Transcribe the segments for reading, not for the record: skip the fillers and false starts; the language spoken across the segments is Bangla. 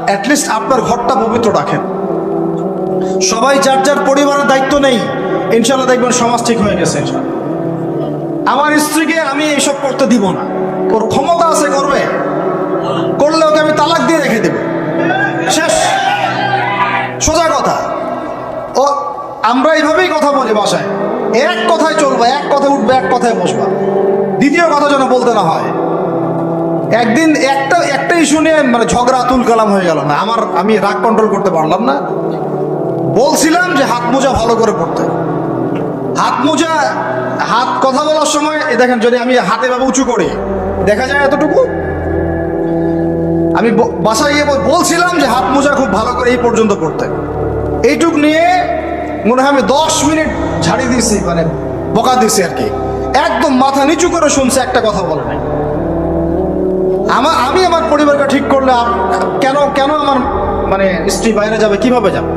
অ্যাটলিস্ট আপনার ঘরটা পবিত্র রাখেন। সবাই যার যার পরিবারের দায়িত্ব নেই, ইনশাল্লাহ দেখবেন সমাজ ঠিক হয়ে গেছে। আমার স্ত্রীকে আমি এইসব করতে দিব না, ওর ক্ষমতা আছে করবে, করলে ওকে আমি তালাক দিয়ে রেখে দেব, শেষ, সোজা কথা। ও আমরা এইভাবেই কথা বলি বাসায়, এক কথায় চলবে, এক কথায় উঠবে, এক কথায় বসবা, দ্বিতীয় কথা যেন বলতে না হয়। একদিন একটা ইস্যু নিয়ে মানে ঝগড়া তুল কালাম হয়ে গেল না, আমি রাগ কন্ট্রোল করতে পারলাম না। বলছিলাম যে হাত মোজা ভালো করে পড়তে, হাত কথা বলার সময় দেখেন, যদি আমি হাতে ভাবে উঁচু করি দেখা যায় এতটুকু। আমি বাসায় গিয়ে বলছিলাম যে হাত মোজা খুব ভালো করে এই পর্যন্ত পড়তে, এইটুক নিয়ে মনে হয় আমি 10 মিনিট ঝাড়ি দিয়েছি, মানে বকা দিয়েছি আর কি। একদম মাথা নিচু করে শুনছে, একটা কথা বলে নাই। আমি আমার পরিবারকে ঠিক করলে কেন আমার মানে স্ত্রী বাইরে যাবে, কিভাবে যাবে?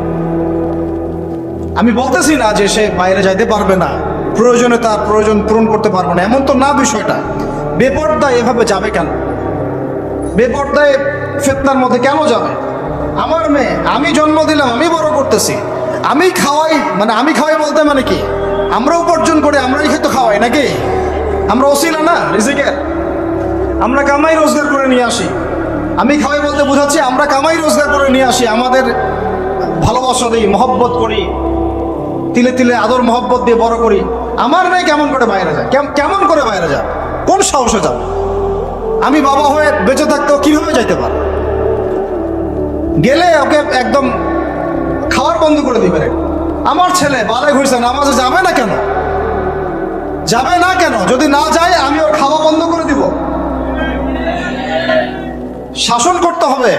আমি বলতেছি না যে সে বাইরে যাইতে পারবে না, প্রয়োজনে তার প্রয়োজন পূরণ করতে পারবে না, এমন তো না বিষয়টা। বেপর্দায় এভাবে যাবে কেন? বেপর্দায় ফিতনার মধ্যে কেন যাবে? আমার মেয়ে, আমি জন্ম দিলাম, আমি বড় করতেছি, আমি খাওয়াই, মানে আমি খাওয়াই বলতে মানে কি, আমরা উপার্জন করে আমরাই খেতে খাওয়াই নাকি? আমরা ওসিলা না রিজিকের, আমরা কামাই রোজগার করে নিয়ে আসি। আমি খাওয়াই বলতে বোঝাচ্ছি আমরা কামাই রোজগার করে নিয়ে আসি, আমাদের ভালোবাসা দিই, মহব্বত করি, তিলে তিলে আদর মহব্বত দিয়ে বড় করি। আমার মেয়ে কেমন করে বাইরে যায়? কেমন করে বাইরে যায়? কোন সাহসে যাবে? আমি বাবা হয়ে বেঁচে থাকতেও কিভাবে যাইতে পারে? গেলে ওকে একদম খাওয়ার বন্ধ করে দিবে। আমার ছেলে বালে ঘুরছে, নামাজে যাবে না কেন? যাবে না কেন? যদি না যায় আমি ওর খাওয়া বন্ধ করে দিব। শাসন করতে হবে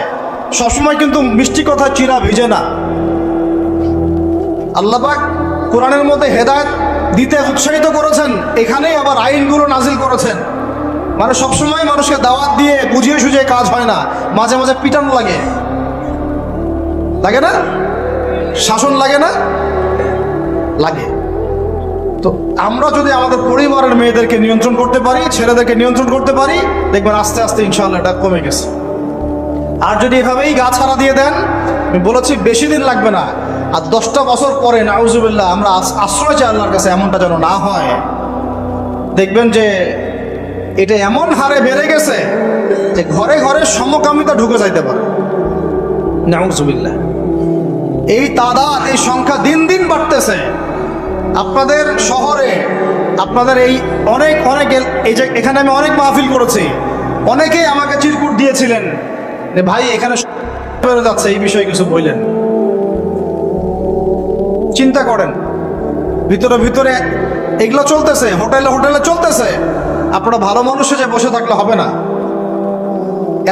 সবসময়, কিন্তু মিষ্টি কথা চিরা ভিজে না। আল্লাহ পাক কোরআনের মধ্যে হেদায়েত দিতে উৎসাহিত করেছেন, এখানেই আবার আইনগুলো নাজিল করেছেন। মানে সবসময় মানুষকে দাওয়াত দিয়ে বুঝিয়ে সুঝিয়ে কাজ হয় না, মাঝে মাঝে পিটানো লাগে না? শাসন লাগে না? লাগে। তো আমরা যদি আমাদের পরিবারের মেয়েদেরকে নিয়ন্ত্রণ করতে পারি, ছেলেদেরকে নিয়ন্ত্রণ করতে পারি, দেখবেন আস্তে আস্তে ইনশাআল্লাহ এটা কমে গেছে। আর যদি এভাবেই গা ছাড়া দিয়ে দেন, আমি বলেছি বেশি দিন লাগবে না, আর 10টা বছর পরে নাউজুবিল্লাহ আমরা আশ্রয় চাই আল্লাহর কাছে, এমনটা যেন না হয়। দেখবেন যে এটা এমন হারে বেড়ে গেছে যে ঘরে ঘরে সমকামিতা ঢুকে যাইতে পারে। নাউজুবিল্লাহ, এই তাদাদ, এই সংখ্যা দিন দিন বাড়তেছে। আপনাদের শহরে, আপনাদের এই অনেক এই যে এখানে আমি অনেক মাহফিল করেছি, অনেকেই আমাকে চিরকুট দিয়েছিলেন যে ভাই এখানে বেড়ে যাচ্ছে, এই বিষয়ে কিছু বললেন। চিন্তা করেন, ভিতরে ভিতরে এগুলো চলতেছে, হোটেলে চলতেছে। আপনারা ভালো মানুষে যে বসে থাকলে হবে না।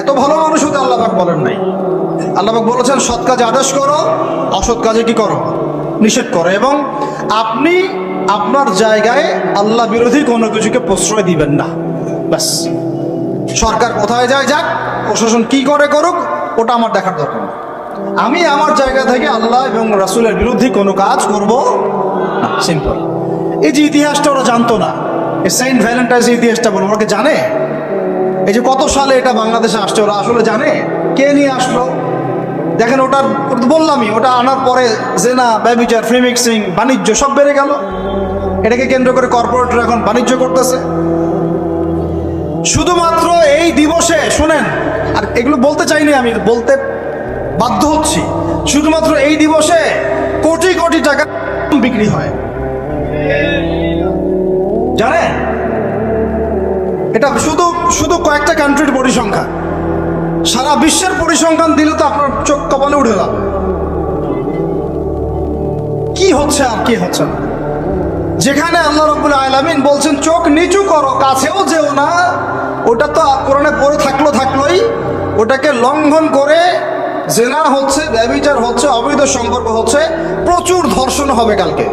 এত ভালো মানুষ হতে আল্লাহ পাক বলেন নাই। আল্লাহ পাক বলেছেন সৎ কাজে আদেশ করো, অসৎ কাজে কি করো? নিষেধ করো। এবং আপনি আপনার জায়গায় আল্লাহ বিরোধী কোনো কিছুকে প্রশ্রয় দিবেন না। ব্যাস, সরকার কোথায় যায় যাক, প্রশাসন কি করে করুক, ওটা আমার দেখার দরকার না। আমি আমার জায়গা থেকে আল্লাহ এবং রাসূলের বিরোধী কোনো কাজ করব না। সিম্পল। এই যে ইতিহাসটা ওরা জানতো না, এই সেন্ট ভ্যালেন্টাইন্স ইতিহাসটা বলো, ওরা জানে এই যে কত সালে এটা বাংলাদেশে আসছে, ওরা আসলে জানে কে নিয়ে আসলো? দেখেন, ওটা বললামই, ওটা আনার পরে জেনা, ব্যভিচার, ফ্রি মিক্সিং, বাণিজ্য সব বেড়ে গেল। এটাকে কেন্দ্র করে কর্পোরেটরা এখন বাণিজ্য করতেছে। শুধুমাত্র এই দিবসে শুনেন, আর এগুলো বলতে চাইনি, আমি বলতে বাধ্য হচ্ছি, শুধুমাত্র এই দিবসে কোটি কোটি টাকা বিক্রি হয়, জানেন? এটা শুধু কয়েকটা কান্ট্রির পরিসংখ্যান। সারা বিশ্বের পরিসংখ্যান দিলে তো আপনার চোখ কপালে উঠে যাবে। কি হচ্ছে আর কি হচ্ছে না। যেখানে আল্লাহ রাব্বুল আলামিন বলছেন চোখ নিচু করো, কাছেও যেও না, ওটা তো কোরআনে পড়ে থাকলোই, ওটাকে লঙ্ঘন করে জেনা হচ্ছে, ব্যভিচার হচ্ছে, অবৈধ সম্পর্ক হচ্ছে, প্রচুর ধর্ষণ হবে কালকে।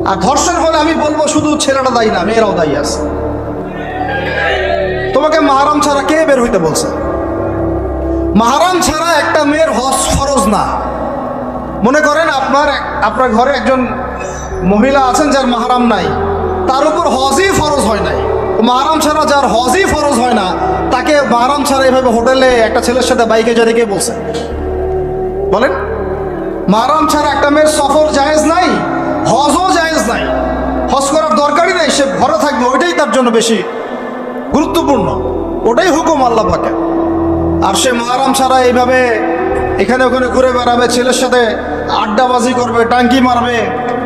আর ধর্ষণ হলে আমি বলবো শুধু ছেলেটা দায়ী না, মেয়েরাও দায়ী আছে। তোমাকে মাহরাম ছাড়া কে বের হইতে বলছে? মাহরাম ছাড়া একটা মেয়ের হজ ফরজ না। মনে করেন আপনার ঘরে একজন মহিলা আছেন যার মাহরাম নাই, তার উপর হজই ফরজ হয় নাই, মাহরাম ছাড়া যার হজই ফরজ হয় না, তাকে মাহরাম ছাড়া এভাবে হোটেলে একটা ছেলের সাথে বাইকে যেতে কে বলছে? বলেন, মাহরাম ছাড়া একটা মেয়ের সফর জায়েজ নাই, হজও জায়েজ নাই, হজ করার দরকারই নাই, সে ঘরে থাকবে, ওইটাই তার জন্য বেশি গুরুত্বপূর্ণ, ওটাই হুকুম আল্লাহ পাকের। আর সে মাহরাম ছাড়া এইভাবে এখানে ওখানে ঘুরে বেড়াবে, ছেলের সাথে আড্ডাবাজি করবে, টাঙ্কি মারবে,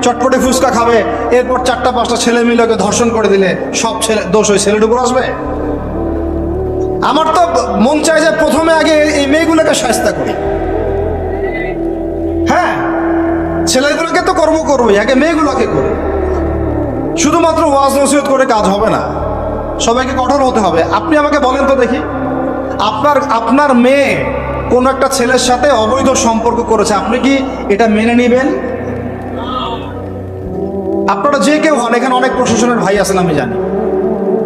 চটপটে ফুচকা খাবে, এরপর 4-5টা ছেলে মিলে ওকে ধর্ষণ করে দিলে সব ছেলে দোষ ওই ছেলের উপর আসবে? আমার তো মন চায় যে প্রথমে আগে এই মেয়েগুলোকে শায়েস্তা করি। হ্যাঁ, ছেলেগুলোকে তো করবোই, আগে মেয়েগুলোকে করি। শুধুমাত্র ওয়াজ নসিহত করে কাজ হবে না, সবাইকে কঠোর হতে হবে। আপনি আমাকে বলেন তো দেখি, আপনার মেয়ে কোন একটা ছেলের সাথে অবৈধ সম্পর্ক করেছে, আপনি কি এটা মেনে নেবেন? আপনারা যে কেউ হন, এখানে অনেক প্রশাসনের ভাই আছেন আমি জানি,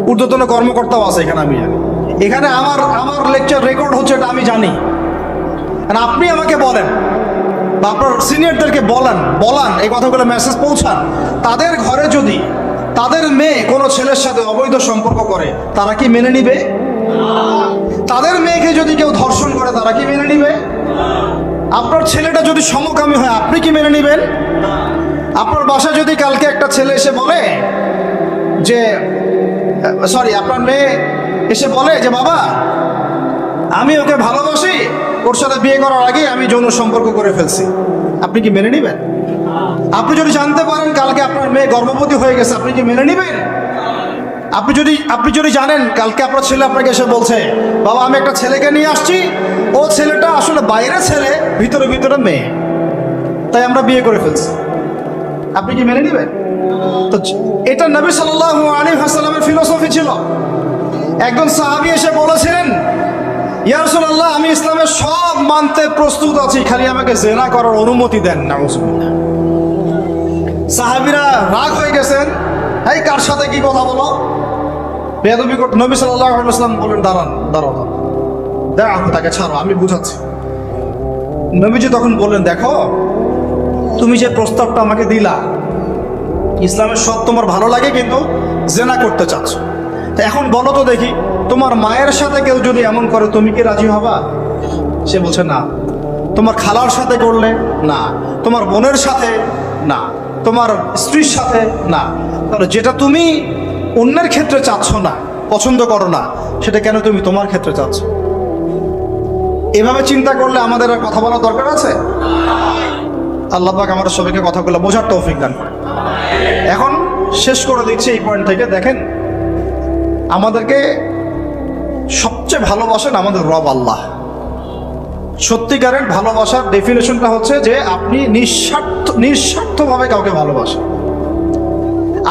ঊর্ধ্বতন কর্মকর্তাও আছে এখানে আমি জানি, এখানে আমার লেকচার রেকর্ড হচ্ছে এটা আমি জানি। আর আপনি আমাকে বলেন বা আপনার সিনিয়রদেরকে বলান এই কথাগুলো মেসেজ পৌঁছান, তাদের ঘরে যদি তাদের মেয়ে কোনো ছেলের সাথে অবৈধ সম্পর্ক করে, তারা কি মেনে নিবে? তাদের মেয়েকে যদি কেউ ধর্ষণ করে, তারা কি মেনে নিবে? আপনার ছেলেটা যদি সমকামী হয়, আপনি কি মেনে নিবেন? আপনার বাসায় যদি কালকে একটা ছেলে এসে বলে যে আপনার মেয়ে এসে বলে যে বাবা আমি ওকে ভালোবাসি, ওর সাথে বিয়ে করার আগে আমি যৌন সম্পর্ক করে ফেলছি, আপনি কি মেনে নিবেন? আপনি যদি জানতে পারেন কালকে আপনার মেয়ে গর্ভবতী হয়ে গেছে, আপনি কি মেনে নিবেন? আপনি যদি জানেন কালকে আপনার ছেলে আপনাকে এসে বলছে বাবা আমি একটা ছেলেকে নিয়ে আসছি, ও ছেলেটা আসলে বাইরে ছেলে, ভিতরে মেয়ে, তাই আমরা বিয়ে করে ফেলছি, আপনি কি মেনে নেবেন? তো এটা নবী সাল্লাল্লাহু আলাইহি ওয়াসাল্লামের ফিলোসফি ছিল। একজন সাহাবী এসে বলেছিলেন ইয়া রাসূলুল্লাহ আমি ইসলামের সব মানতে প্রস্তুত আছি, খালি আমাকে জিনা করার অনুমতি দেন। নাউযুবিল্লাহ। সাহাবীরা রাগ হয়ে গেছেন, এই কার সাথে কি কথা বলো, বেয়াদবি করতে। নবী সাল্লাল্লাহু আলাইহি ওয়াসাল্লাম বলেন দাঁড়াও, তাকে ছাড়ো, আমি বুঝাচ্ছি। নবীজি তখন বললেন দেখো তুমি যে প্রস্তাবটা আমাকে দিলা, ইসলামের সব তোমার ভালো লাগে কিন্তু জেনা করতে চাচ্ছ, তা এখন বলো তো দেখি তোমার মায়ের সাথে কেউ যদি এমন করে তুমি কি রাজি হবা? সে বলছে না। তোমার খালার সাথে করলে না, তোমার বোনের সাথে না, তোমার স্ত্রীর সাথে না, তাহলে যেটা তুমি অন্যের ক্ষেত্রে চাচ্ছ না, পছন্দ করো না, সেটা কেন তুমি তোমার ক্ষেত্রে চাচ্ছ? এভাবে চিন্তা করলে আমাদের আর কথা বলার দরকার আছে? আল্লাহ পাক আমাদের সবাইকে কথাগুলো বোঝার তৌফিক দান করে। এখন শেষ করে দিচ্ছি এই পয়েন্ট থেকে। দেখেন, আমাদেরকে সবচেয়ে ভালোবাসেন আমাদের রব আল্লাহ। সত্যিকারের ভালোবাসার ডেফিনেশনটা হচ্ছে যে আপনি নিঃস্বার্থভাবে কাউকে ভালোবাসেন।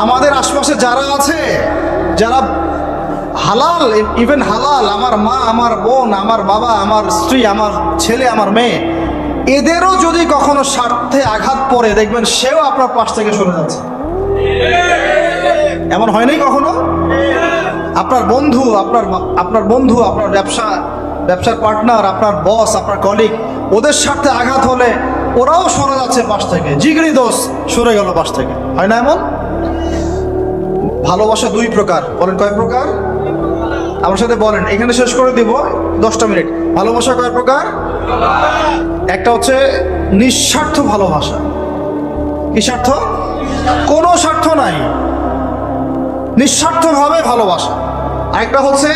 আমাদের আশপাশে যারা আছে, যারা হালাল, ইভেন হালাল, আমার মা, আমার বোন, আমার বাবা, আমার স্ত্রী, আমার ছেলে, আমার মেয়ে, এদেরও যদি কখনো স্বার্থে আঘাত পড়ে, দেখবেন সেও আপনার পাশ থেকে সরে যাচ্ছে। এমন হয় নাই কখনো? আপনার বন্ধু, আপনার ব্যবসার পার্টনার, আপনার বস, আপনার কলিগ, ওদের স্বার্থে আঘাত হলে ওরাও সরে যাচ্ছে পাশ থেকে, জিগরি দোষ সরে গেল পাশ থেকে। হয় না এমন? ভালোবাসা দুই প্রকার। বলেন কয় প্রকার? আমার সাথে বলেন, এখানে শেষ করে দিব 10টা মিনিট। ভালোবাসা কয় প্রকার? একটা হচ্ছে নিঃস্বার্থ ভালোবাসা। কি স্বার্থ? কোনো স্বার্থ নাই, নিঃস্বার্থভাবে ভালোবাসা। আরেকটা হচ্ছে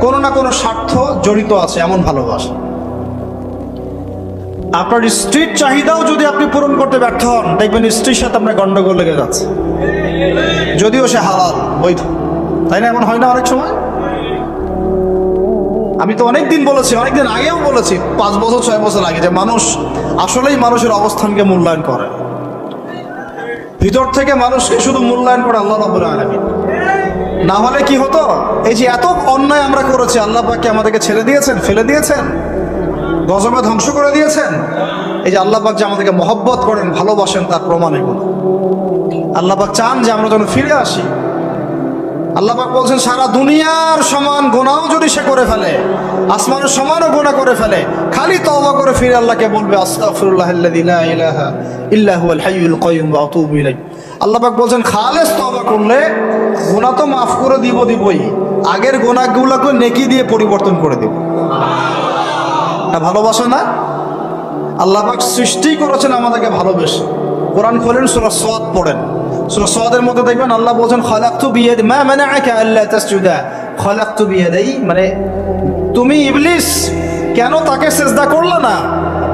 কোনো না কোনো স্বার্থ জড়িত আছে এমন ভালোবাসা। আপনার স্ত্রীর চাহিদাও যদি আপনি পূরণ করতে ব্যর্থ হন, দেখবেন স্ত্রীর সাথে আপনার গন্ডগোল লেগে যাচ্ছে, যদিও সে হালাল, বৈধ। তাই না? এমন হয় না অনেক সময়? আমি তো অনেকদিন বলেছি, অনেকদিন আগেও বলেছি, 5 বছর 6 বছর আগে, যে মানুষ আসলেই মানুষের অবস্থানকে মূল্যায়ন করে। ভিতর থেকে মানুষকে শুধু মূল্যায়ন করে আল্লাহ রাব্বুল আলামিন। না হলে কি হতো? এই যে এত অন্যায় আমরা করেছি, আল্লাহ পাক কি আমাদেরকে ছেড়ে দিয়েছেন, ফেলে দিয়েছেন, গজবে ধ্বংস করে দিয়েছেন? এই যে আল্লাহ পাক যে আমাদেরকে মহব্বত করেন, ভালোবাসেন, তার প্রমাণ এগুলো। আল্লাহ পাক চান যে আমরা যেন ফিরে আসি। আল্লাহ পাক বলছেন সারা দুনিয়ার সমান গুনাহও যদি সে করে ফেলে, আসমানের সমানও গুনাহ করে ফেলে, খালি তওবা করে ফিরে আল্লাহকে বলবে আস্তাগফিরুল্লাহাল্লাযী লা ইলাহা ইল্লা হুয়াল হাইয়ুল কাইয়্যুম ওয়া আতুবু ইলাইহি। আল্লাহ পাক বলছেন খালেস তওবা করলে গুনাহ তো মাফ করে দিবই, আগের গুনাহগুলোকে নেকি দিয়ে পরিবর্তন করে দিব। ভালোবাসা না? আল্লাহ পাক সৃষ্টি করেছেন আমাদেরকে ভালোবেসে। কোরআন খোলেন, সূরা সাদ পড়েন, সূরা সাদের মধ্যে দেখবেন আল্লাহ বলছেন খালাকতু বিয়াদি মা মানাআকা আল্লা তাসজুদা খালাকতু বিয়াদি, মানে তুমি ইবলিস কেন তাকে সিজদা করলে না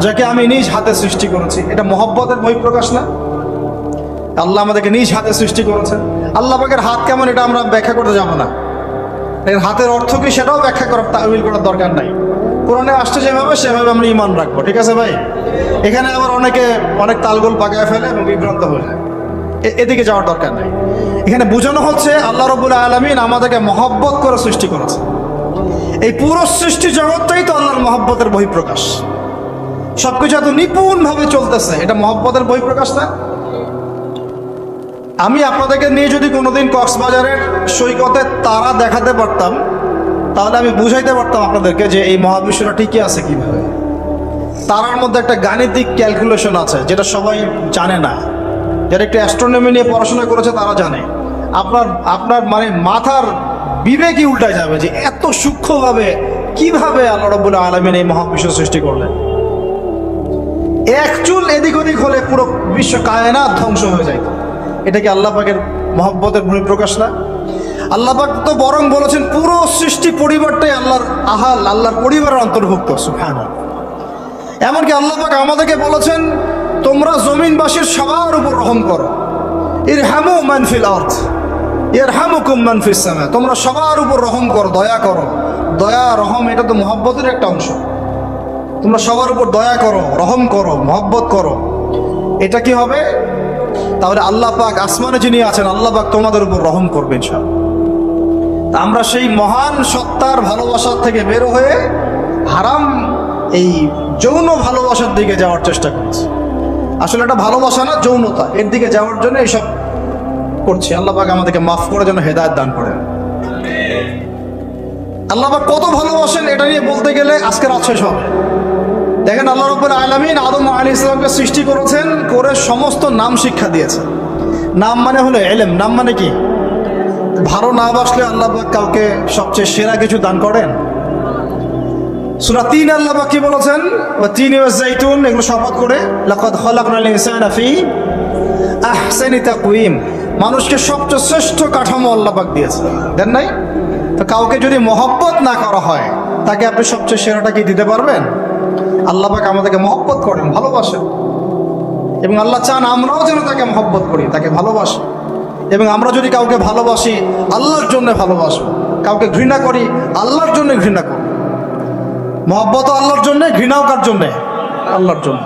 যাকে আমি নিজ হাতে সৃষ্টি করেছি। এটা মহব্বতের বহিঃপ্রকাশ না? আল্লাহ আমাদেরকে নিজ হাতে সৃষ্টি করেছেন। আল্লাহ পাকের হাত কেমন এটা আমরা ব্যাখ্যা করতে যাব না, এর হাতের অর্থ কি সেটাও ব্যাখ্যা করার তাওয়িল করার দরকার নাই। কোরআনে আসছে সেভাবে আমরা ঈমান রাখবো, ঠিক আছে ভাই? এখানে আবার অনেক তালগোল পাকায় ফেলে এবং বিভ্রান্ত হয়ে যায়, এদিকে যাওয়ার দরকার নাই। এখানে বোঝানো হচ্ছে আল্লাহ রাব্বুল আলামিন আমাদেরকে মহব্বত করে সৃষ্টি করেছে। এই পুরো সৃষ্টি জগৎটাই তো আল্লাহর মহব্বতের বহিঃপ্রকাশ। সবকিছু এত নিপুণভাবে চলতেছে, এটা মহব্বতের বহিঃপ্রকাশ না? আমি আপনাদেরকে নিয়ে যদি কোনোদিন কক্সবাজারের সৈকতে তারা দেখাতে পারতাম, তাহলে আমি বুঝাইতে পারতাম আপনাদেরকে যে এই মহাবিশ্বটা ঠিকই আছে কিভাবে। তারার মধ্যে একটা গাণিতিক ক্যালকুলেশন আছে যেটা সবাই জানে না। যারা একটু অ্যাস্ট্রোনমি নিয়ে পড়াশোনা করেছে তারা জানে। আপনার মানে মাথার বিবেকই উল্টায় যাবে যে এত সূক্ষ্মভাবে কিভাবে আল্লাহ রাব্বুল আলামিন এই মহাবিশ্ব সৃষ্টি করলেন। এক চুল এদিক ওদিক হলে পুরো বিশ্ব কায়নাত ধ্বংস হয়ে যায়। এটা কি আল্লাহ পাকের মহব্বতের বহিঃপ্রকাশ না? আল্লাহ পাক তো বরং বলেছেন পুরো সৃষ্টি পরিবারটাই আল্লাহর পরিবারের অন্তর্ভুক্ত। সুবহানাল্লাহ। এমনকি আল্লাহ পাক আমাদেরকে বলেছেন তোমরা জমিনবাসীর সবার উপর রহম করো, ইরহামু মান ফিল আরদ ইয়ারহামুকুম মান ফিস সামা। তোমরা সবার উপর রহম করো, দয়া করো। দয়া রহম এটা তো মহব্বতের একটা অংশ। তোমরা সবার উপর দয়া করো, রহম করো, মহব্বত করো। এটা কি হবে? তাহলে আল্লাহ পাক আসমানে যিনি আছেন আল্লাহ পাক তোমাদের উপর রহম করবেন ইনশাআল্লাহ। তা আমরা সেই মহান সত্তার ভালোবাসার থেকে বের হয়ে হারাম এই যৌন ভালোবাসার দিকে যাওয়ার চেষ্টা করছি। আসলে এটা ভালোবাসা না, যৌনতা। এর দিকে যাওয়ার জন্য এইসব করছি। আল্লাহ পাক আমাদেরকে মাফ করে যেন হেদায়েত দান করেন। আল্লাহ পাক কত ভালোবাসেন এটা নিয়ে বলতে গেলে আজকে রাত শেষ হবে। দেখেন আল্লাহ রাব্বুল আলামিন আদম আলাইহিস সালামকে সৃষ্টি করেছেন, করে সমস্ত নাম শিক্ষা দিয়েছেন। নাম মানে হলো ইলম। নাম মানে কি? ভালো না বাসলে আল্লাহ পাক কাউকে সবচেয়ে সেরা কিছু দান করেন। সূরা ৩ আল্লাহ পাক কি বলেছেন? ওয়া তিন ওয়া যাইতুন, এগুলো শপথ করে লাকাদ খালাকনাল ইনসানা ফি আহসানি তাকওয়িম। মানুষকে সবচেয়ে শ্রেষ্ঠ কাঠামো আল্লাহ পাক দিয়েছে, দেন নাই? তো কাউকে যদি মহব্বত না করা হয় তাকে আপনি সবচেয়ে সেরাটা কি দিতে পারবেন? আল্লাহ পাক আমাদেরকে মহব্বত করেন, ভালোবাসেন, এবং আল্লাহ চান আমরাও যেন তাকে মহব্বত করি, তাকে ভালোবাসি। এবং আমরা যদি কাউকে ভালোবাসি আল্লাহর জন্য ভালোবাসবো, কাউকে ঘৃণা করি আল্লাহর জন্য ঘৃণা করি। মহব্বতও আল্লাহর জন্য, ঘৃণাও কার জন্য? আল্লাহর জন্য।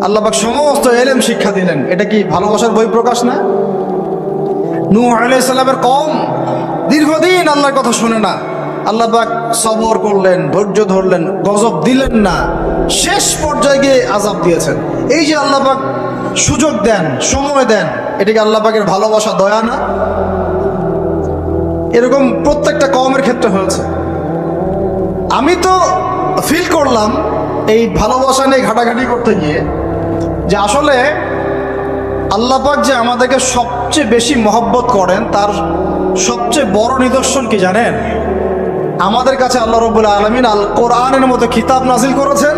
আল্লাহ পাক সমস্ত ইলম শিক্ষা দিলেন। এটা কি ভালোবাসার বহিঃপ্রকাশ না? নূহ আলাইহিস সালামের কওম দীর্ঘদিন আল্লাহর কথা শুনে না, আল্লাহ পাক সবর করলেন, ধৈর্য ধরলেন, গজব দিলেন না, শেষ পর্যায়ে গিয়ে আযাব দিয়েছেন। এই যে আল্লাহ পাক সুযোগ দেন, সময় দেন, এটা কি আল্লাহ পাকের ভালোবাসা, দয়া না? এরকম প্রত্যেকটা কওমের ক্ষেত্রে হয়েছে। আমি তো ফিল করলাম এই ভালোবাসা নিয়ে ঘাটাঘাটি করতে গিয়ে যে আসলে আল্লাহ পাক যে আমাদেরকে সবচেয়ে বেশি মহব্বত করেন তার সবচেয়ে বড় নিদর্শন কি জানেন? আমাদের কাছে আল্লাহ রাব্বুল আলামিন আল কোরআনের মতো কিতাব নাজিল করেছেন,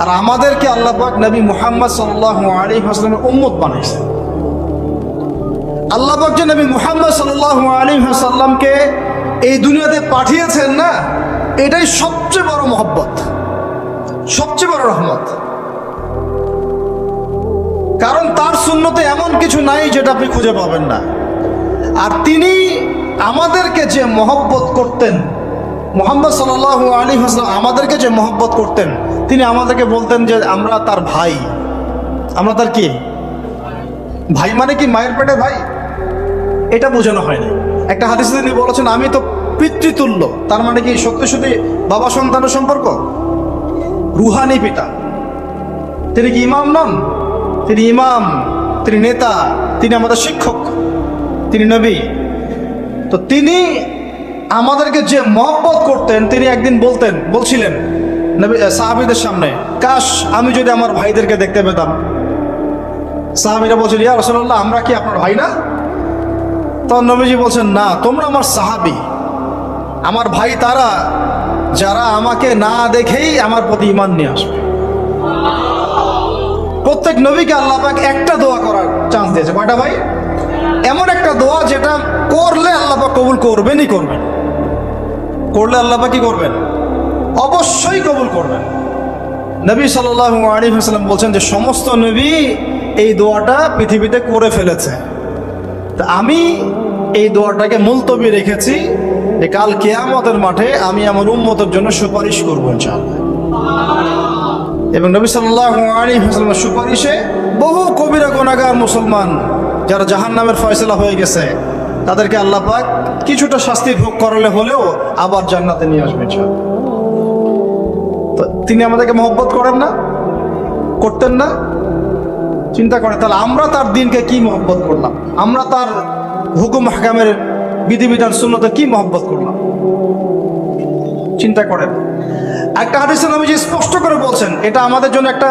আর আমাদেরকে আল্লাহ পাক নবী মুহাম্মদ সাল্লাল্লাহু আলাইহি ওয়াসাল্লামের উম্মত বানাইছেন। আল্লাহ পাক যে নবী মুহাম্মদ সাল্লাল্লাহু আলাইহি ওয়াসাল্লামকে এই দুনিয়াতে পাঠিয়েছেন না, এটাই সবচেয়ে বড় মহব্বত, সবচেয়ে বড় রহমত। কারণ তার সুন্নতে এমন কিছু নাই যেটা আপনি খুঁজে পাবেন না। আর তিনি আমাদেরকে যে মহব্বত করতেন, মুহাম্মদ সাল্লাল্লাহু আলাইহি ওয়াসাল্লাম আমাদেরকে যে মহব্বত করতেন, তিনি আমাদেরকে বলতেন যে আমরা তার ভাই। আমরা তার কি ভাই? মানে কি মায়ের পেটে ভাই? এটা বোঝানো হয় না। একটা হাদিসে তিনি বলেছেন আমি তো পিতৃতুল্য। তার মানে কি সত্যি সত্যি বাবা সন্তানের সম্পর্ক? রুহানি পিতা। তিনি কি ইমাম নন? তিনি ইমাম, তিনি নেতা, তিনি আমাদের শিক্ষক, তিনি নবী। তো তিনি আমাদেরকে যে মহব্বত করতেন, তিনি একদিন বলছিলেন নবী সাহাবীদের সামনে, কাশ আমি যদি আমার ভাইদেরকে দেখতে পেতাম। সাহাবীরা বলছেন, ইয়া রাসূলুল্লাহ, আমরা কি আপনার ভাই না? তখন নবীজি বলছেন, না, তোমরা আমার সাহাবী। আমার ভাই তারা যারা আমাকে না দেখেই আমার প্রতি ঈমান নিয়ে আসবে। প্রত্যেক নবীকে আল্লাহ পাক একটা দোয়া করার চান্স দিয়েছে। কয়টা ভাই? এমন একটা দোয়া যেটা করলে আল্লাহ পাক কবুল করবেনই করবেন। করলে আল্লাহ পাক কি করবেন? অবশ্যই কবুল করবেন। নবী সাল্লাল্লাহু আলাইহি ওয়াসাল্লাম বলছেন যে সমস্ত নবী এই দোয়াটা পৃথিবীতে করে ফেলেছে, তা আমি এই দোয়াটাকে মুলতবি রেখেছি যে কাল কিয়ামতের মাঠে আমি আমার উম্মতের জন্য সুপারিশ করবো ইনশাআল্লাহ। এবং নবী সাল্লাল্লাহু আলাইহি ওয়াসাল্লামের সুপারিশে বহু কবিরা গুনাহগার মুসলমান যারা জাহান্নামের ফয়সালা হয়ে গেছে তাদেরকে আল্লাহ পাক কিছুটা শাস্তি ভোগ করালে হলেও আবার জান্নাতে নিয়ে আসবেন ইনশাআল্লাহ। তো তিনি আমাদেরকে মহব্বত করেন না? করতেন না? চিন্তা করেন তাহলে আমরা তার দিনকে কি মহব্বত করলাম, আমরা তার হুকুম হাকামের বিধিবিধান সুন্নতে কি মহব্বত করলাম, চিন্তা করেন। একটা হাদিসে নবীজি স্পষ্ট করে বলছেন এটা আমাদের জন্য একটা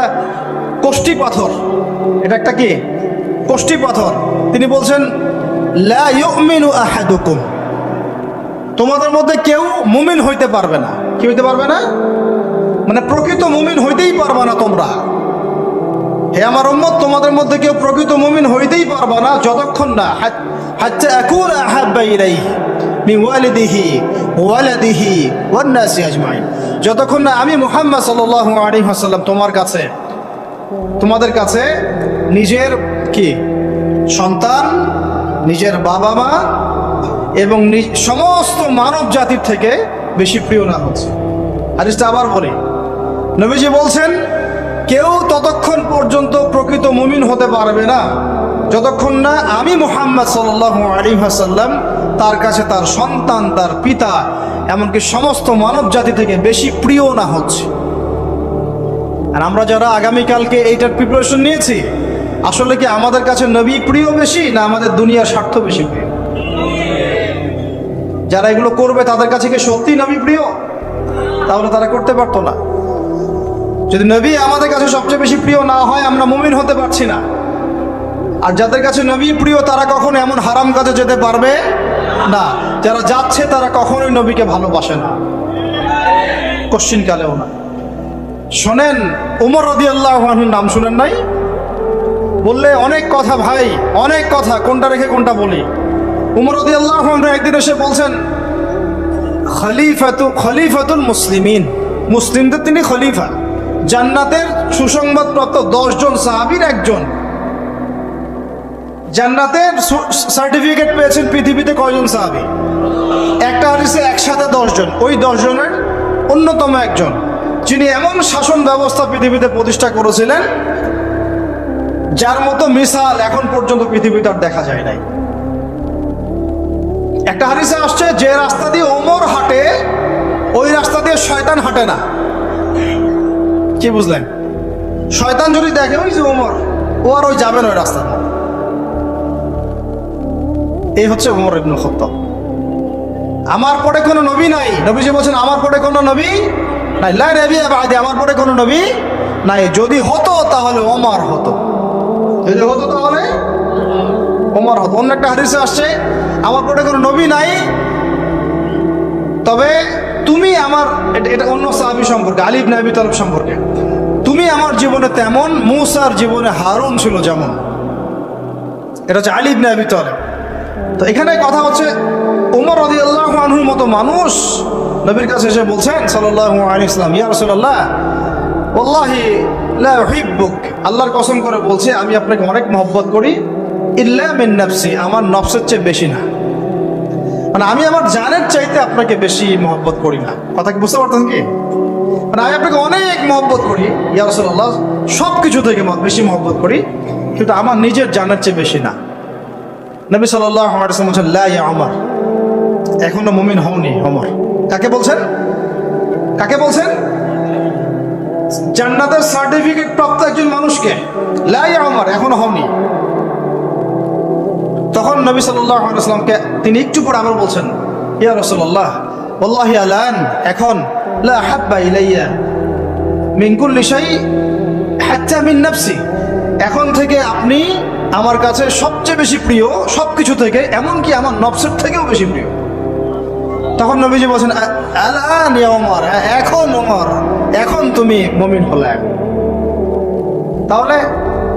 কষ্টি পাথর। এটা একটা কি কষ্টি পাথর। তিনি বলছেন, লা ইউমিনু আহাদুকুম, তোমাদের মধ্যে কেউ মুমিন হইতে পারবে না। কি হইতে পারবে না? মানে প্রকৃত মুমিন হইতেই পারবে না তোমরা। হে আমার উম্মত, তোমাদের মধ্যে কেউ প্রকৃত মুমিন হইতেই পারবে না যতক্ষণ না হাত্তা আকুনা আহাব্বা ইলাইহি মিন ওয়ালিদিহি ওয়ালাদিহি ওয়ান নাসি আজমাইন, যতক্ষণ না আমি মুহাম্মদ সাল্লাল্লাহু আলাইহি ওয়াসাল্লাম তোমাদের কাছে নিজের কি সন্তান, নিজের বাবা মা এবং সমস্ত মানব জাতির থেকে বেশি প্রিয় না হচ্ছে। হাদিসটা আবার বলি, নবীজি বলছেন কেউ ততক্ষণ পর্যন্ত প্রকৃত মুমিন হতে পারবে না যতক্ষণ না আমি মুহাম্মদ সাল্লাল্লাহু আলাইহি ওয়াসাল্লাম তার কাছে তার সন্তান, তার পিতা, এমনকি সমস্ত মানব জাতি থেকে বেশি প্রিয় না হচ্ছে। আর আমরা যারা আগামীকালকে এইটার প্রিপারেশন নিয়েছি, আসলে কি আমাদের কাছে নবী প্রিয় বেশি না আমাদের দুনিয়ার স্বার্থ বেশি প্রিয়? যারা এগুলো করবে তাদের কাছে কি সত্যি নবী প্রিয়? তাহলে তারা করতে পারতো না। যদি নবী আমাদের কাছে সবচেয়ে বেশি প্রিয় না হয়, আমরা মুমিন হতে পারছি না। আর যাদের কাছে নবী প্রিয় তারা কখনো এমন হারাম কাজে যেতে পারবে না। যারা যাচ্ছে তারা কখনোই নবীকে ভালোবাসে না, কোশ্চিন কালেও না। শোনেন, উমর রাদিয়াল্লাহু আনহুর নাম শুনেন নাই? বললে অনেক কথা ভাই, অনেক কথা, কোনটা রেখে কোনটা বলি। উমর রাদিয়াল্লাহু আনহু একদিন এসে বলছেন, খলিফাতুল মুসলিমিন, মুসলিমদের তিনি খলিফা। জান্নাতের সুসংবাদপ্রাপ্ত 10 জন সাহাবীর একজন। জান্নাতের সার্টিফিকেট পেয়েছেন পৃথিবীতে কয়জন সাহাবী? একটা হাদিসে একসাথে 10 জন। ওই 10 জনের অন্যতম একজন, যিনি এমন শাসন ব্যবস্থা পৃথিবীতে প্রতিষ্ঠা করেছিলেন যার মতো মিসাল এখন পর্যন্ত পৃথিবীতে আর দেখা যায় নাই। একটা হাদিসে আসছে, যে রাস্তা দিয়ে ওমর হাঁটে ওই রাস্তা দিয়ে শয়তান হাঁটে না। কি বুঝলেন? শয়তান যদি দেখে ওই যে ওমর, ও আর ওই যাবে না ওই রাস্তা। এই হচ্ছে ওমর ইবনে খাত্তাব। আমার পরে কোনো নবী নাই। নবীজি বলছেন আমার পরে কোনো নবী নাই, লা নবিয়্যা বা'দি, আমার পরে কোনো নবী নাই। যদি হতো তাহলে ওমর হতো, যদি হতো তাহলে ওমর হতো। অন্য একটা হাদিসে আসছে, আমার পরে কোনো নবী নাই, তবে তুমি আমার, এটা অন্য সাহাবী সম্পর্কে, আলী ইবনে আবি তালিব সম্পর্কে, তুমি আমার জীবনে তেমন মূসার জীবনে হারুন ছিল যেমন। এটা হচ্ছে আলী ইবনে আবি তালিব। তো এখানে কথা হচ্ছে, ওমর রাদিয়াল্লাহু আনহুর মতো মানুষ নবীর কাছে এসে বলছেন সাল্লাল্লাহু আলাইহি ওয়াসাল্লাম, ইয়া রাসূলুল্লাহ ওয়াল্লাহি লা উহিব্বুক, আল্লাহর কসম করে বলছে আমি আপনাকে অনেক মহব্বত করি, ইল্লা মিন নাফসি, আমার নফসের চেয়ে বেশি না। মানে আমি আমার জানের চাইতে আপনাকে বেশি মহব্বত করি না। কথা কি বুঝতে পারতেন কি? মানে আমি আপনাকে অনেক মহব্বত করি ইয়া রাসূলুল্লাহ, সব কিছু থেকে বেশি মহব্বত করি, কিন্তু আমার নিজের জানের চেয়ে বেশি না। নবী সাল্লাল্লাহু আলাইহি ওয়াসাল্লাম বলেন, লা ইয়া ওমর, এখনো মুমিন হওনি ওমর। কাকে বলছেন? কাকে বলছেন? জান্নাতের সার্টিফিকেট প্রাপ্ত একজন মানুষকে। লা ইয়া ওমর, এখনো হওনি। তখন নবী সাল্লাল্লাহু আলাইহি ওয়াসাল্লামকে তিনি একটু পরে আবার বলছেন, ইয়া রাসূলুল্লাহ ওয়াল্লাহি আলান, এখন লা হাব্বা ইলাইয়া মিন কুল্লি শাই হাত্তা মিন নাফসি, এখন থেকে আপনি আমার কাছে সবচেয়ে বেশি প্রিয় সবকিছু থেকে, এমনকি আমার নফসের থেকেও বেশি প্রিয়। তখন নবীজি বলছেন, আলান ইয়া ওমর, এখন ওমর, এখন তুমি মুমিন হলে। তাহলে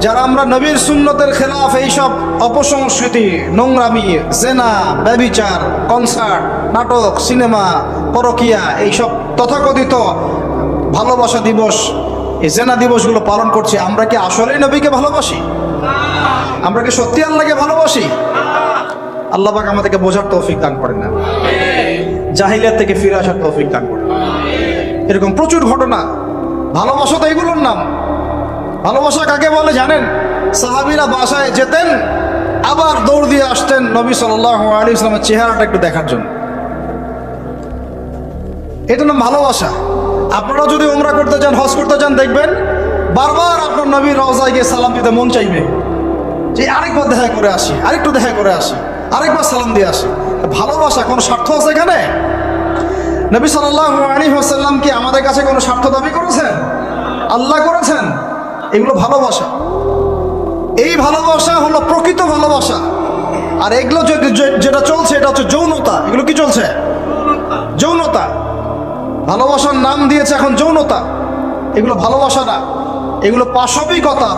যারা আমরা নবীর সুন্নতের খেলাফ এইসব অপসংস্কৃতি, নোংরামি, জেনা, ব্যভিচার, কনসার্ট, নাটক, সিনেমা, পরকিয়া, এইসব তথাকথিত ভালোবাসা দিবস, এই জেনা দিবসগুলো পালন করছি, আমরা কি আসলেই নবীকে ভালোবাসি? আমরা কি সত্যি আল্লাহকে ভালোবাসি? আল্লাহ পাক আমাদেরকে বোঝার তৌফিক দান করেন না, জাহিলিয়াত থেকে ফিরে আসার তৌফিক দান করেন। এরকম প্রচুর ঘটনা। ভালোবাসা তো এগুলোর নাম। ভালোবাসা কাকে বলে জানেন? সাহাবীরা বাসায় যেতেন, আবার দৌড় দিয়ে আসতেন নবী সাল্লাল্লাহু আলাইহি ওয়াসাল্লামের চেহারাটা একটু দেখার জন্য। এটা নাম ভালোবাসা। আপনারা যদি উমরা করতে চান, হজ করতে চান, দেখবেন বারবার আপনার নবীর রওজায় গিয়ে সালাম দিতে মন চাইবে, যে আরেকবার দেখা করে আসি, আরেকটু দেখা করে আসি, আরেকবার সালাম দিয়ে আসি। ভালোবাসা কোনো স্বার্থ আছে এখানে? নবী সাল্লাল্লাহু আলাইহি ওয়াসাল্লাম কি আমাদের কাছে কোনো স্বার্থ দাবি করেছেন? আল্লাহ করেছেন। এগুলো ভালোবাসা। এই ভালোবাসা হলো প্রকৃত ভালোবাসা। আর এগুলো যেটা চলছে এটা হচ্ছে যৌনতা। এগুলো কি চলছে? যৌনতা। ভালোবাসার নাম দিয়েছে এখন যৌনতা। এগুলো ভালোবাসা না, এগুলো পাশবিকতা,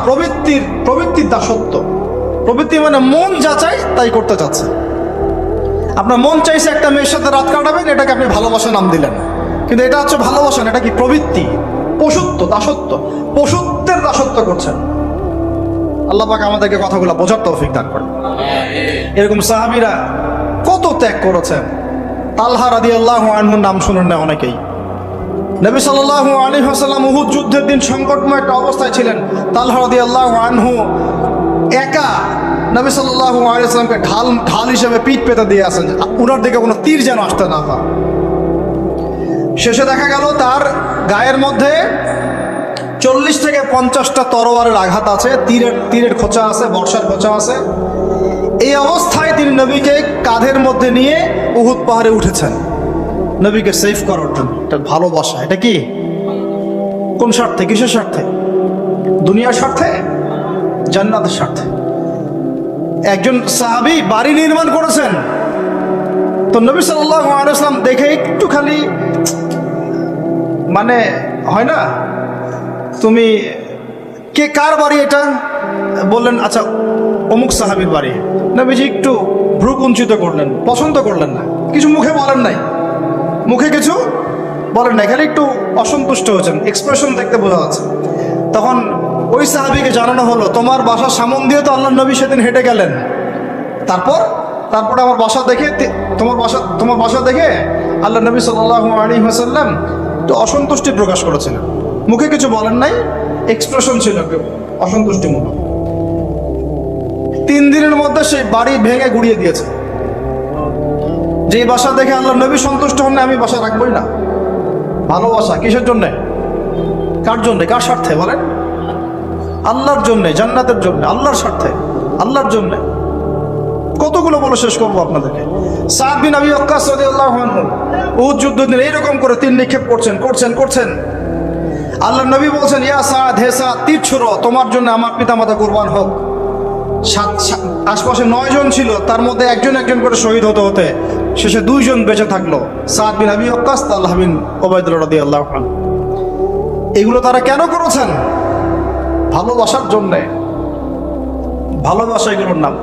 প্রবৃত্তির দাসত্ব। প্রবৃত্তি মানে মন যা চাই তাই করতে চাচ্ছে। আপনার মন চাইছে একটা মেয়ের সাথে রাত কাটাবেন, এটাকে আপনি ভালোবাসা নাম দিলেন, কিন্তু এটা হচ্ছে ভালোবাসা না, এটা কি প্রবৃত্তি, পশুত্ব, দাসত্ব, পশুত্বের দাসত্ব করছেন। আল্লাহ পাক আমাদেরকে কথাগুলো বোঝার তৌফিক দান করেন। এরকম সাহাবীরা কত ত্যাগ করেছেন। তালহা রাদিয়াল্লাহু আনহুর নাম শুনেন না অনেকেই। নবী সাল্লাল্লাহু আলাইহি ওয়াসাল্লাম উহুদ যুদ্ধের দিন সংকটময় একটা অবস্থায় ছিলেন। তালহা রাদিয়াল্লাহু আনহু একা নবী সাল্লাল্লাহু আলাইহি ওয়াসাল্লামকে ঢাল হিসেবে পিঠ পেতে দিয়ে আসেন, উনার দিকে কোনো তীর যেন আসতে না হয়। শেষে দেখা গেল তার গায়ের মধ্যে 40 থেকে 50টা তরোয়ারের আঘাত আছে, তীরের খোঁচা আছে, বর্ষার খোঁচা আছে। এই অবস্থায় তিনি নবীকে কাঁধের মধ্যে নিয়ে উহুদ পাহাড়ে উঠেছেন নবীকে সেভ করার জন্য। এটা ভালোবাসা। এটা কি? কোন স্বার্থে? কিসের স্বার্থে? দুনিয়ার স্বার্থে? জান্নাতের স্বার্থে। একজন সাহাবী বাড়ি নির্মাণ করেছেন, তো নবী সাল্লাল্লাহু আলাইহি ওয়াসাল্লাম দেখে একটু খালি মানে হয় না, তুমি কে, কার বাড়ি এটা? বললেন আচ্ছা অমুক সাহাবীর বাড়ি। নবীজি একটু ভ্রু কুঞ্চিত করলেন, পছন্দ করলেন না, কিছু মুখে বলেন নাই, মুখে কিছু বলেন নাই, খালি একটু অসন্তুষ্ট হয়েছেন, এক্সপ্রেশন দেখতে বোঝা যাচ্ছে। তখন ওই সাহাবীকে জানানো হলো, তোমার বাসার সামন দিয়ে তো আল্লাহর নবী সেদিন হেঁটে গেলেন, তারপরে আমার বাসা দেখে, তোমার বাসা দেখে আল্লাহ নবী সাল্লাল্লাহু আলাইহি ওয়াসাল্লাম একটু অসন্তুষ্টি প্রকাশ করেছিলেন, মুখে কিছু বলেন নাই, এক্সপ্রেশন ছিল অসন্তুষ্টিমূলক। 3 দিনের মধ্যে সেই বাড়ি ভেঙে গুড়িয়ে দিয়েছে। যে বাসা দেখে আল্লাহ নবী সন্তুষ্ট হন না, আমি বাসা রাখবই না। ভালোবাসা কিসের জন্যে? কার জন্যে? কার স্বার্থে বলেন? আল্লাহর জন্যে, জান্নাতের জন্য, আল্লাহর স্বার্থে, আল্লাহর জন্যে। কতগুলো বলে শেষ করবো আপনাদেরকে। সাদ বিন আবি ওয়াক্কাস রাদিয়াল্লাহু আনহু উহুদ যুদ্ধের দিন এইরকম করে তীর নিক্ষেপ করছেন। আল্লাহ নবী বলছেন, ইয়া সাদ, হে সাদ, তীর ছুড়ো, তোমার জন্য আমার পিতামাতা কুরবান হোক। আশপাশে 9 জন ছিল, তার মধ্যে একজন করে শহীদ হতে শেষে 2 জন বেঁচে থাকলো, সাদ বিন আবি ওয়াক্কাস, তালহা বিন উবাইদুল্লাহ রাদিয়াল্লাহু আনহু। এগুলো তারা কেন করেছেন? ভালোবাসার জন্যে। ভালোবাসা এগুলোর নাম।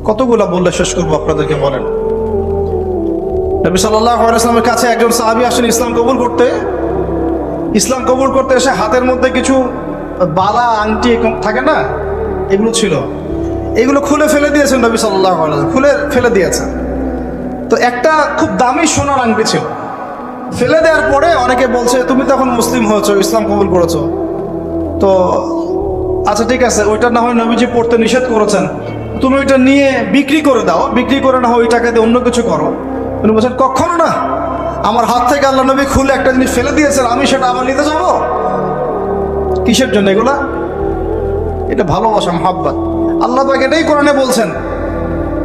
কতগুলা বললে শেষ করবো আপনাদেরকে বলেন। নবী সাল্লাল্লাহু আলাইহি ওয়াসাল্লামের কাছে একজন সাহাবী আসেন ইসলাম কবুল করতে এসে হাতের মধ্যে কিছু বালা, আংটি থাকে না, এগুলো ছিল, এগুলো খুলে ফেলে দিয়েছেন নবী সাল্লাল্লাহু আলাইহি ওয়াসাল্লাম, খুলে ফেলে দিয়েছেন। তো একটা খুব দামি সোনার আংটি ছিল, ফেলে দেওয়ার পরে অনেকে বলছে, তুমি তখন মুসলিম হয়েছো, ইসলাম কবুল করেছো, তো আচ্ছা ঠিক আছে, ওইটা না হয় নবীজি পড়তে নিষেধ করেছেন, তুমি ওইটা নিয়ে বিক্রি করে দাও, বিক্রি করে না হয় ওই টাকা দিয়ে অন্য কিছু করো। উনি বলছেন, কখনো না, আমার হাত থেকে আল্লাহ নবী খুলে একটা জিনিস ফেলে দিয়েছেন, আমি সেটা আবার নিতে যাবো? কিসের জন্য এগুলা? এটা ভালোবাসা, মহব্বত। আল্লাহ পাক এটাই কোরআনে বলছেন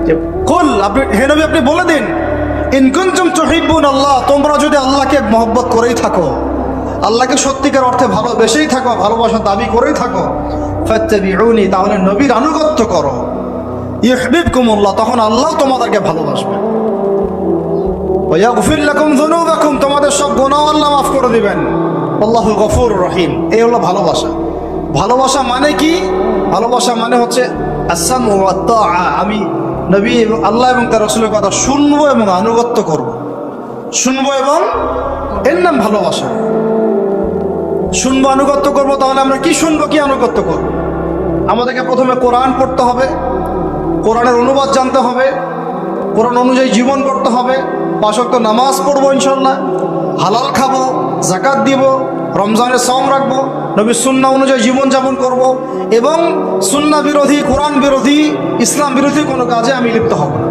যে কুল, আপনি হে নবী আপনি বলে দিন, ইন কুনতুম তুহিব্বুন আল্লাহ, তোমরা যদি আল্লাহকে মহব্বত করেই থাকো, আল্লাহকে সত্যিকার অর্থে ভালোবেসেই থাকো, ভালোবাসার দাবি করেই থাকো, ফাত্তাবিউনি, তাহলে নবীর আনুগত্য করো, ইউহিব্বুকুমুল্লাহ, তখন আল্লাহ তোমাদেরকে ভালোবাসবেন, ওয়া ইয়াগফির লাকুম যুনুবাকুম, তোমাদের সব গুনাহ আল্লাহ মাফ করে দিবেন, আল্লাহু গফুরুর রহিম। এই হলো ভালোবাসা। ভালোবাসা মানে কি? ভালোবাসা মানে হচ্ছে আসসামু ওয়াত তাআ, আমি নবী এবং আল্লাহ এবং তার রাসূলের কথা শুনবো এবং আনুগত্য করব, শুনবো এবং এর নাম ভালোবাসা। শুনবো, আনুগত্য করব, তাহলে আমরা কি শুনবো, কি আনুগত্য করব? আমাদেরকে প্রথমে কোরআন পড়তে হবে, কোরআনের অনুবাদ জানতে হবে, কোরআন অনুযায়ী জীবন করতে হবে, 5 ওয়াক্ত নামাজ পড়বো ইনশাল্লাহ, হালাল খাবো, যাকাত দিব, রমজানের সওম রাখবো, নবীর সুন্নাহ অনুযায়ী জীবনযাপন করব, এবং সুন্নাহ বিরোধী, কোরআন বিরোধী, ইসলাম বিরোধী কোনো কাজে আমি লিপ্ত হব না।